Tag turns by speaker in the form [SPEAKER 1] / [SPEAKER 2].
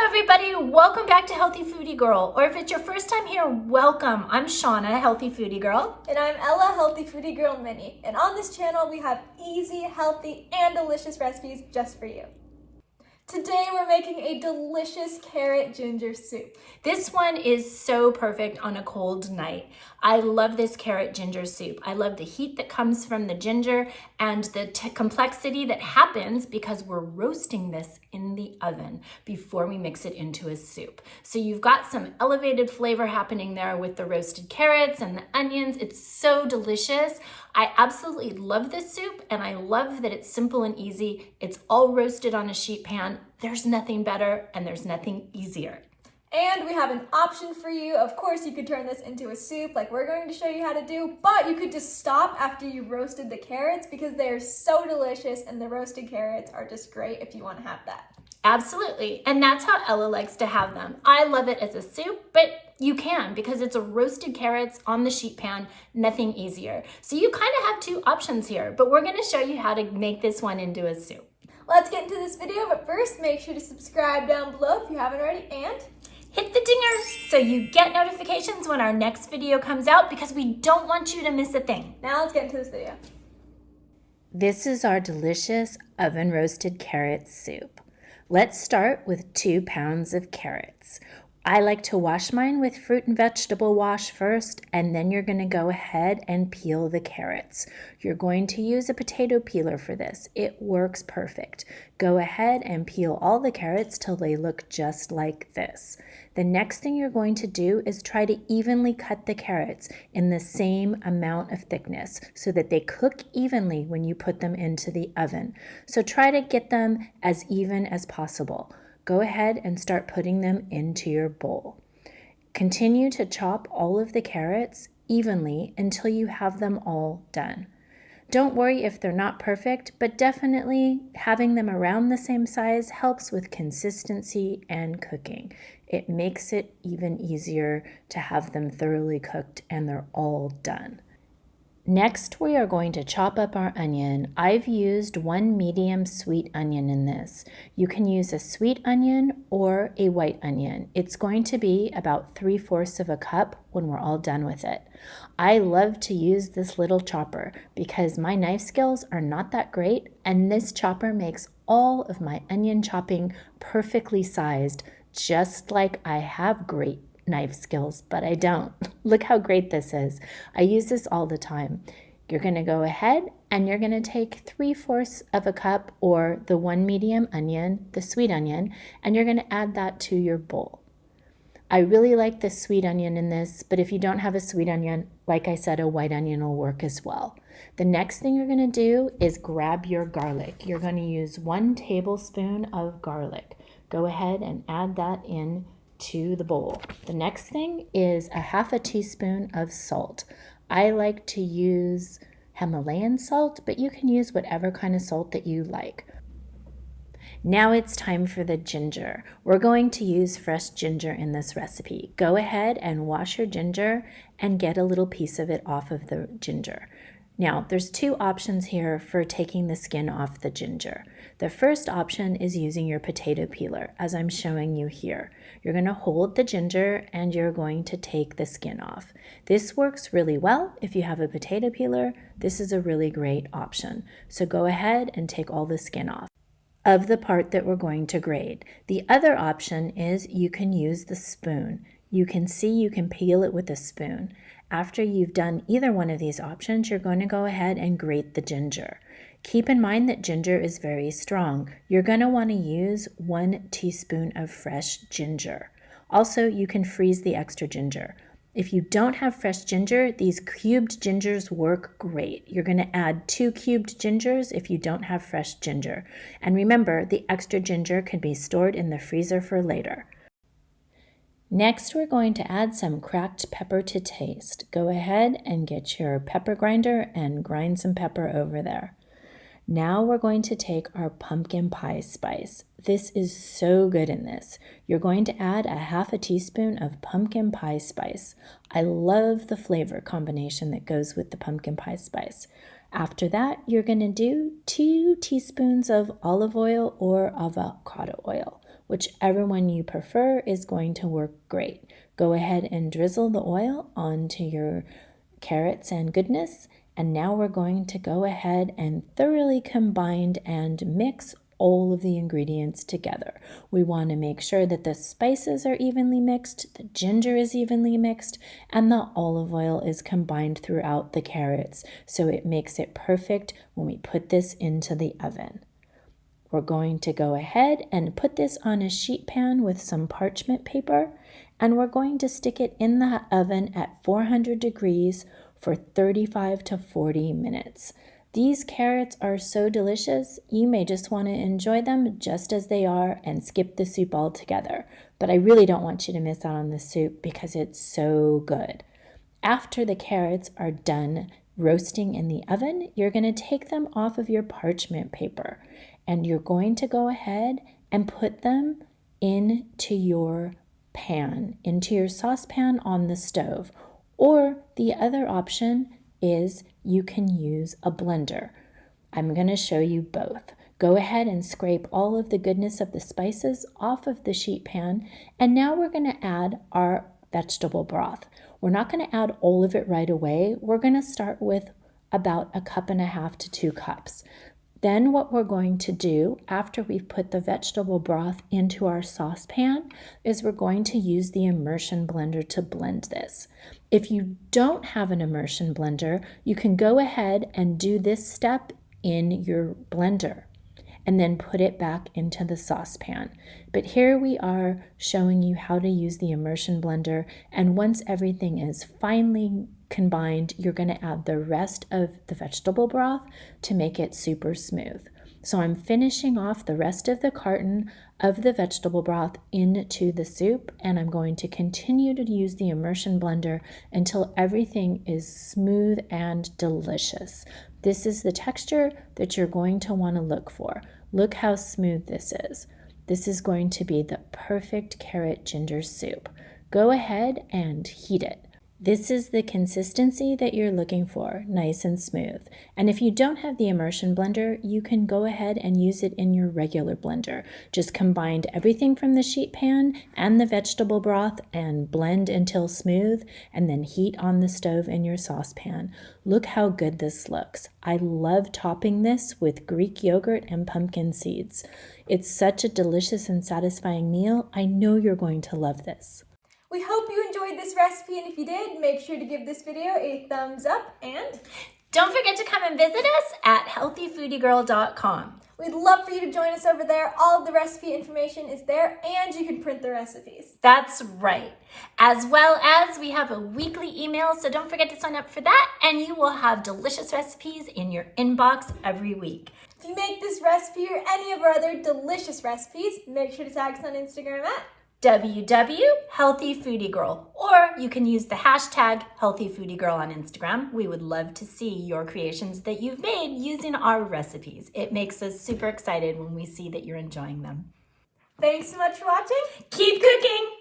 [SPEAKER 1] everybody, welcome back to Healthy Foodie Girl, or if it's your first time here, welcome. I'm Shauna, Healthy Foodie Girl.
[SPEAKER 2] And I'm Ella, Healthy Foodie Girl Mini. And on this channel, we have easy, healthy, and delicious recipes just for you. Today, we're making a delicious carrot ginger soup.
[SPEAKER 1] This one is so perfect on a cold night. I love this carrot ginger soup. I love the heat that comes from the ginger and the complexity that happens because we're roasting this in the oven before we mix it into a soup. So you've got some elevated flavor happening there with the roasted carrots and the onions. It's so delicious. I absolutely love this soup, and I love that it's simple and easy. It's all roasted on a sheet pan. There's nothing better and there's nothing easier.
[SPEAKER 2] And we have an option for you. Of course, you could turn this into a soup like we're going to show you how to do, but you could just stop after you roasted the carrots because they are so delicious, and the roasted carrots are just great if you want to have that.
[SPEAKER 1] Absolutely, and that's how Ella likes to have them. I love it as a soup, but you can because it's a roasted carrots on the sheet pan, nothing easier. So you kind of have two options here, but we're gonna show you how to make this one into a soup.
[SPEAKER 2] Let's get into this video, but first make sure to subscribe down below if you haven't already, and
[SPEAKER 1] hit the dinger so you get notifications when our next video comes out because we don't want you to miss a thing.
[SPEAKER 2] Now let's get into this video.
[SPEAKER 1] This is our delicious oven roasted carrot soup. Let's start with 2 pounds of carrots. I like to wash mine with fruit and vegetable wash first, and then you're going to go ahead and peel the carrots. You're going to use a potato peeler for this. It works perfect. Go ahead and peel all the carrots till they look just like this. The next thing you're going to do is try to evenly cut the carrots in the same amount of thickness so that they cook evenly when you put them into the oven. So try to get them as even as possible. Go ahead and start putting them into your bowl. Continue to chop all of the carrots evenly until you have them all done. Don't worry if they're not perfect, but definitely having them around the same size helps with consistency and cooking. It makes it even easier to have them thoroughly cooked and they're all done. Next, we are going to chop up our onion. I've used 1 medium sweet onion in this. You can use a sweet onion or a white onion. It's going to be about 3/4 of a cup when we're all done with it. I love to use this little chopper because my knife skills are not that great, and this chopper makes all of my onion chopping perfectly sized, just like I have great knife skills, but I don't. Look how great this is. I use this all the time. You're going to go ahead and you're going to take 3/4 of a cup or the 1 medium onion, the sweet onion, and you're going to add that to your bowl. I really like the sweet onion in this, but if you don't have a sweet onion, like I said, a white onion will work as well. The next thing you're going to do is grab your garlic. You're going to use 1 tablespoon of garlic. Go ahead and add that in to the bowl. The next thing is a 1/2 teaspoon of salt. I like to use Himalayan salt, but you can use whatever kind of salt that you like. Now it's time for the ginger. We're going to use fresh ginger in this recipe. Go ahead and wash your ginger and get a little piece of it off of the ginger. Now, there's 2 options here for taking the skin off the ginger. The first option is using your potato peeler, as I'm showing you here. You're going to hold the ginger and you're going to take the skin off. This works really well if you have a potato peeler. This is a really great option. So go ahead and take all the skin off of the part that we're going to grate. The other option is you can use the spoon. You can see you can peel it with a spoon. After you've done either one of these options, you're going to go ahead and grate the ginger. Keep in mind that ginger is very strong. You're going to want to use 1 teaspoon of fresh ginger. Also, you can freeze the extra ginger. If you don't have fresh ginger, these cubed gingers work great. You're going to add 2 cubed gingers if you don't have fresh ginger. And remember, the extra ginger can be stored in the freezer for later. Next, we're going to add some cracked pepper to taste. Go ahead and get your pepper grinder and grind some pepper over there. Now we're going to take our pumpkin pie spice. This is so good in this. You're going to add a 1/2 teaspoon of pumpkin pie spice. I love the flavor combination that goes with the pumpkin pie spice. After that, you're going to do 2 teaspoons of olive oil or avocado oil, Whichever one you prefer is going to work great. Go ahead and drizzle the oil onto your carrots and goodness. And now we're going to go ahead and thoroughly combine and mix all of the ingredients together. We want to make sure that the spices are evenly mixed, the ginger is evenly mixed, and the olive oil is combined throughout the carrots, so it makes it perfect when we put this into the oven. We're going to go ahead and put this on a sheet pan with some parchment paper, and we're going to stick it in the oven at 400 degrees for 35 to 40 minutes. These carrots are so delicious, you may just want to enjoy them just as they are and skip the soup altogether. But I really don't want you to miss out on the soup because it's so good. After the carrots are done roasting in the oven, you're going to take them off of your parchment paper and you're going to go ahead and put them into your pan, into your saucepan on the stove. Or the other option is you can use a blender. I'm going to show you both. Go ahead and scrape all of the goodness of the spices off of the sheet pan, and now we're going to add our vegetable broth. We're not going to add all of it right away. We're going to start with about 1.5 cups to 2 cups. Then what we're going to do after we've put the vegetable broth into our saucepan is we're going to use the immersion blender to blend this. If you don't have an immersion blender, you can go ahead and do this step in your blender and then put it back into the saucepan. But here we are showing you how to use the immersion blender, and once everything is finely combined, you're going to add the rest of the vegetable broth to make it super smooth. So I'm finishing off the rest of the carton of the vegetable broth into the soup, and I'm going to continue to use the immersion blender until everything is smooth and delicious. This is the texture that you're going to want to look for. Look how smooth this is. This is going to be the perfect carrot ginger soup. Go ahead and heat it. This is the consistency that you're looking for, nice and smooth. And if you don't have the immersion blender, you can go ahead and use it in your regular blender. Just combine everything from the sheet pan and the vegetable broth and blend until smooth, and then heat on the stove in your saucepan. Look how good this looks. I love topping this with Greek yogurt and pumpkin seeds. It's such a delicious and satisfying meal. I know you're going to love this.
[SPEAKER 2] We hope you enjoyed this recipe, and if you did, make sure to give this video a thumbs up, and
[SPEAKER 1] don't forget to come and visit us at healthyfoodiegirl.com.
[SPEAKER 2] we'd love for you to join us over there. All of the recipe information is there, and you can print the recipes.
[SPEAKER 1] That's right. As well as we have a weekly email, so don't forget to sign up for that, and you will have delicious recipes in your inbox every week.
[SPEAKER 2] If you make this recipe or any of our other delicious recipes, make sure to tag us on Instagram at
[SPEAKER 1] www.healthyfoodiegirl, or you can use the hashtag healthyfoodiegirl on Instagram. We would love to see your creations that you've made using our recipes. It makes us super excited when we see that you're enjoying them.
[SPEAKER 2] Thanks so much for watching.
[SPEAKER 1] Keep cooking!